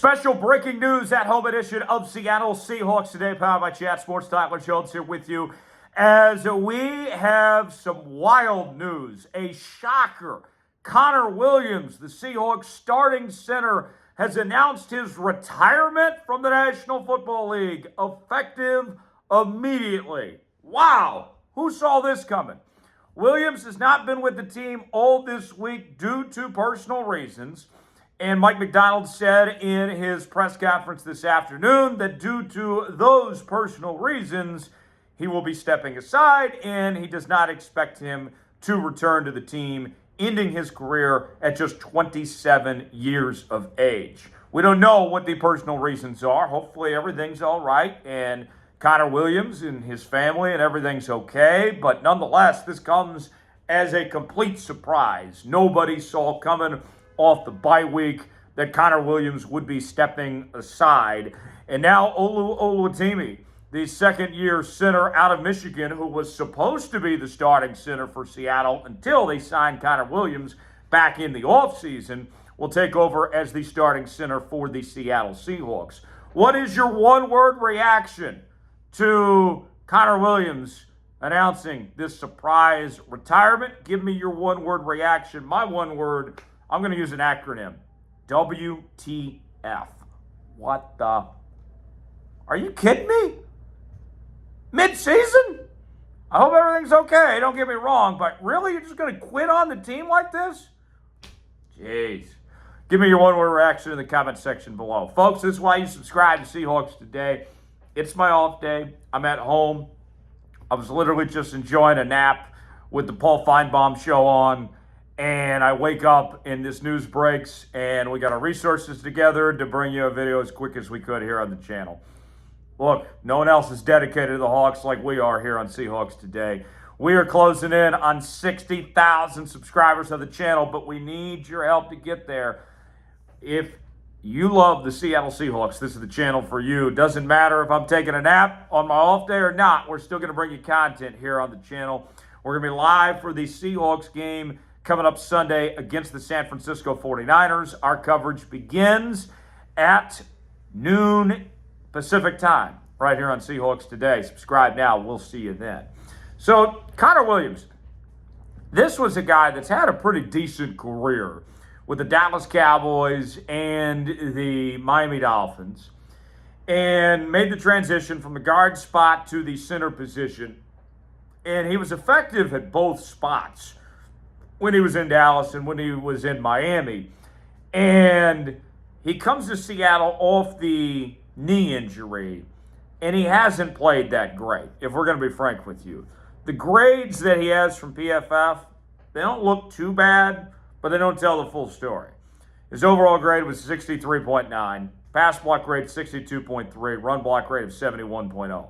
Special breaking news at home edition of Seattle Seahawks Today, powered by Chat Sports. Tyler Jones here with you as we have some wild news. A shocker. Connor Williams, the Seahawks starting center, has announced his retirement from the National Football League, effective immediately. Wow. Who saw this coming? Williams has not been with the team all this week due to personal reasons. And Mike Macdonald said in his press conference this afternoon that due to those personal reasons, he will be stepping aside and he does not expect him to return to the team, ending his career at just 27 years of age. We don't know what the personal reasons are. Hopefully everything's all right and Connor Williams and his family and everything's okay. But nonetheless, this comes as a complete surprise. Nobody saw coming off the bye week that Connor Williams would be stepping aside. And now Olu Oluwatimi, the second-year center out of Michigan, who was supposed to be the starting center for Seattle until they signed Connor Williams back in the offseason, will take over as the starting center for the Seattle Seahawks. What is your one-word reaction to Connor Williams announcing this surprise retirement? Give me your one-word reaction. My one word, I'm going to use an acronym. WTF. What the? Are you kidding me? Mid-season? I hope everything's okay. Don't get me wrong, but really? You're just going to quit on the team like this? Jeez. Give me your one-word reaction in the comment section below. Folks, this is why you subscribe to Seahawks Today. It's my off day. I'm at home. I was literally just enjoying a nap with the Paul Feinbaum show on. And I wake up and this news breaks and we got our resources together to bring you a video as quick as we could here on the channel. Look, no one else is dedicated to the Hawks like we are here on Seahawks Today. We are closing in on 60,000 subscribers of the channel, but we need your help to get there. If you love the Seattle Seahawks, this is the channel for you. It doesn't matter if I'm taking a nap on my off day or not. We're still going to bring you content here on the channel. We're going to be live for the Seahawks game coming up Sunday against the San Francisco 49ers. Our coverage begins at noon Pacific time right here on Seahawks Today. Subscribe now. We'll see you then. So, Connor Williams, this was a guy that's had a pretty decent career with the Dallas Cowboys and the Miami Dolphins and made the transition from the guard spot to the center position. And he was effective at both spots when he was in Dallas and when he was in Miami. And he comes to Seattle off the knee injury, and he hasn't played that great, if we're going to be frank with you. The grades that he has from PFF, they don't look too bad, but they don't tell the full story. His overall grade was 63.9, pass block grade 62.3, run block rate of 71.0.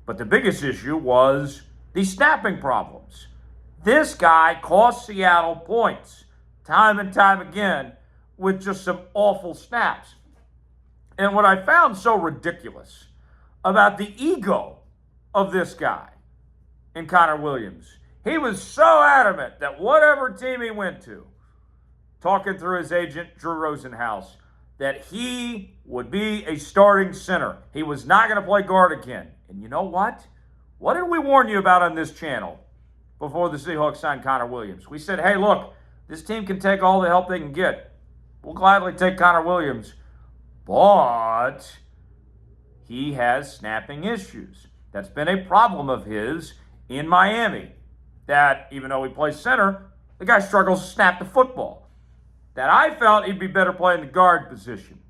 But the biggest issue was the snapping problems. This guy cost Seattle points time and time again with just some awful snaps. And what I found so ridiculous about the ego of this guy in Connor Williams, he was so adamant that whatever team he went to, talking through his agent, Drew Rosenhaus, that he would be a starting center. He was not going to play guard again. And you know what? What did we warn you about on this channel before the Seahawks signed Connor Williams? We said, hey, look, this team can take all the help they can get. We'll gladly take Connor Williams. But he has snapping issues. That's been a problem of his in Miami. That even though he plays center, the guy struggles to snap the football. That I felt he'd be better playing the guard position.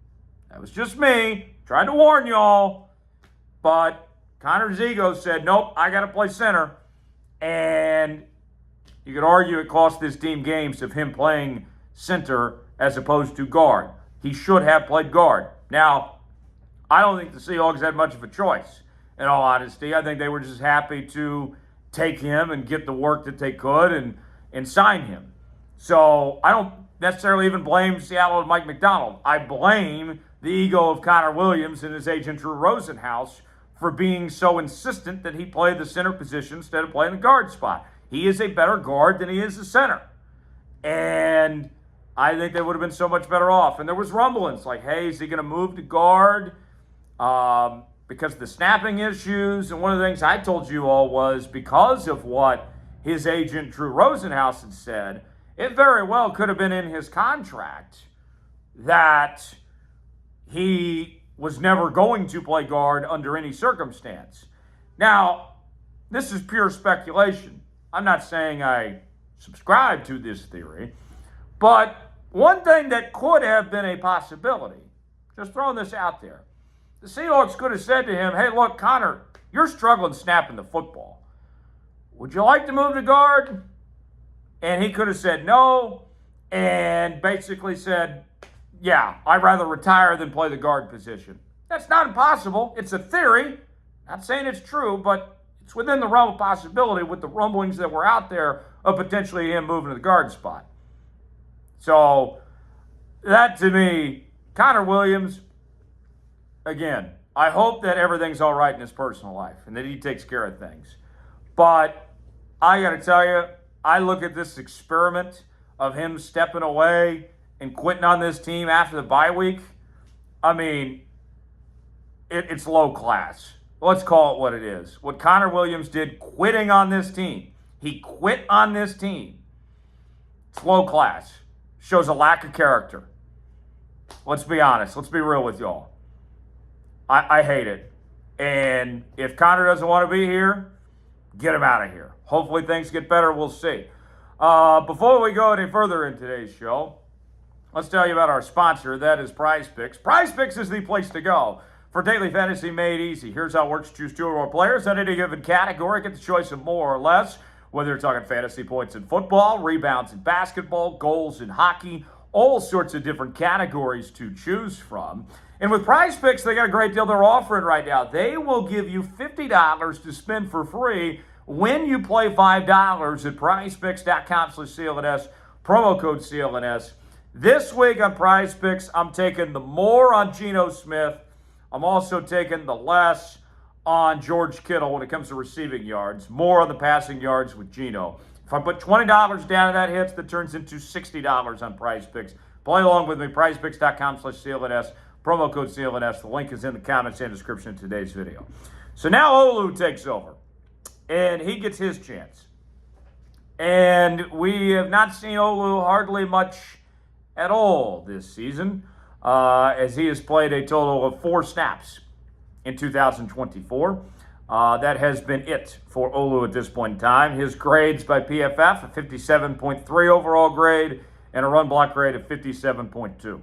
That was just me. Tried to warn y'all. But Connor's ego said, nope, I got to play center. And you could argue it cost this team games of him playing center as opposed to guard. He should have played guard. Now, I don't think the Seahawks had much of a choice, in all honesty. I think they were just happy to take him and get the work that they could and sign him. So I don't necessarily even blame Seattle and Mike Macdonald. I blame the ego of Connor Williams and his agent Drew Rosenhaus for being so insistent that he play the center position instead of playing the guard spot. He is a better guard than he is a center. And I think they would have been so much better off. And there was rumblings like, hey, is he going to move to guard because of the snapping issues? And one of the things I told you all was because of what his agent Drew Rosenhaus had said, it very well could have been in his contract that he was never going to play guard under any circumstance. Now, this is pure speculation. I'm not saying I subscribe to this theory, but one thing that could have been a possibility, just throwing this out there, the Seahawks could have said to him, hey, look, Connor, you're struggling snapping the football. Would you like to move to guard? And he could have said no and basically said, yeah, I'd rather retire than play the guard position. That's not impossible. It's a theory. Not saying it's true, but it's within the realm of possibility with the rumblings that were out there of potentially him moving to the guard spot. So that to me, Connor Williams, again, I hope that everything's all right in his personal life and that he takes care of things. But I got to tell you, I look at this experiment of him stepping away and quitting on this team after the bye week. I mean, it's low class. Let's call it what it is. What Connor Williams did quitting on this team, he quit on this team. It's low class. Shows a lack of character. Let's be honest. Let's be real with y'all. I hate it. And if Connor doesn't want to be here, get him out of here. Hopefully things get better. We'll see. Before we go any further in today's show, let's tell you about our sponsor. That is Prize Picks. Prize Picks is the place to go for daily fantasy made easy. Here's how it works. Choose 2 or more players in any given category. Get the choice of more or less. Whether you're talking fantasy points in football, rebounds in basketball, goals in hockey, all sorts of different categories to choose from. And with Prize Picks, they got a great deal they're offering right now. They will give you $50 to spend for free when you play $5 at prizepicks.com/CLNS, promo code CLNS. This week on Prize Picks, I'm taking the more on Geno Smith. I'm also taking the less on George Kittle when it comes to receiving yards. More on the passing yards with Geno. If I put $20 down and that hits, that turns into $60 on Prize Picks. Play along with me, prizepicks.com/CLNS, promo code CLNS. The link is in the comments and description of today's video. So now Olu takes over, and he gets his chance. And we have not seen Olu hardly much at all this season, as he has played a total of 4 snaps in 2024. That has been it for Olu at this point in time. His grades by PFF, a 57.3 overall grade and a run block grade of 57.2.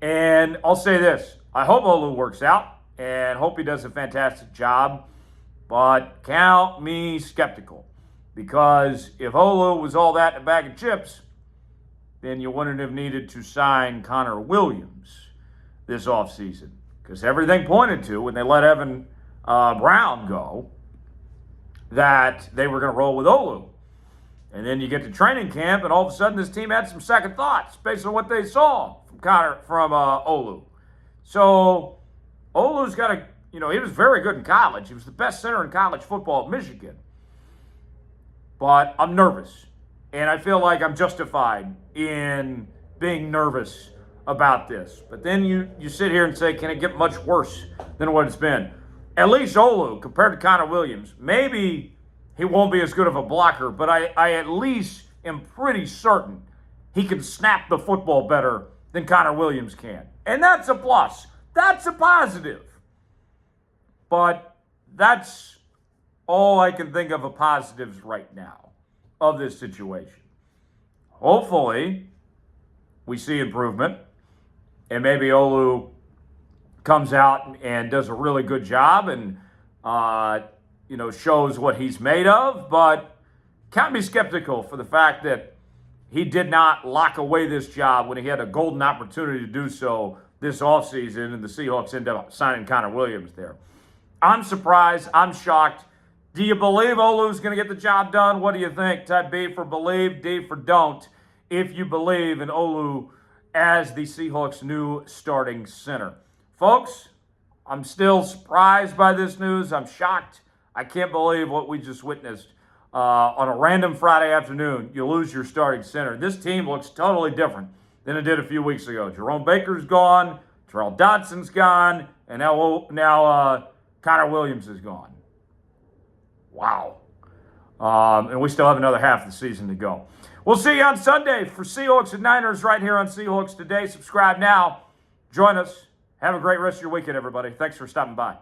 And I'll say this, I hope Olu works out and hope he does a fantastic job, but count me skeptical, because if Olu was all that in a bag of chips, then you wouldn't have needed to sign Connor Williams this offseason. Because everything pointed to, when they let Evan Brown go, that they were going to roll with Olu. And then you get to training camp, and all of a sudden this team had some second thoughts based on what they saw from Olu. So Olu's got a, he was very good in college. He was the best center in college football at Michigan. But I'm nervous. And I feel like I'm justified in being nervous about this. But then you sit here and say, can it get much worse than what it's been? At least Olu, compared to Connor Williams, maybe he won't be as good of a blocker, but I at least am pretty certain he can snap the football better than Connor Williams can. And that's a plus. That's a positive. But that's all I can think of positives right now of this situation. Hopefully, we see improvement, and maybe Olu comes out and does a really good job and, shows what he's made of. But can't be skeptical for the fact that he did not lock away this job when he had a golden opportunity to do so this offseason, and the Seahawks end up signing Connor Williams there. I'm surprised. I'm shocked. Do you believe Olu's going to get the job done? What do you think? Type B for believe, D for don't, if you believe in Olu as the Seahawks' new starting center. Folks, I'm still surprised by this news. I'm shocked. I can't believe what we just witnessed on a random Friday afternoon. You lose your starting center. This team looks totally different than it did a few weeks ago. Jerome Baker's gone, Terrell Dodson's gone, and now Connor Williams is gone. Wow. And we still have another half of the season to go. We'll see you on Sunday for Seahawks and Niners right here on Seahawks Today. Subscribe now. Join us. Have a great rest of your weekend, everybody. Thanks for stopping by.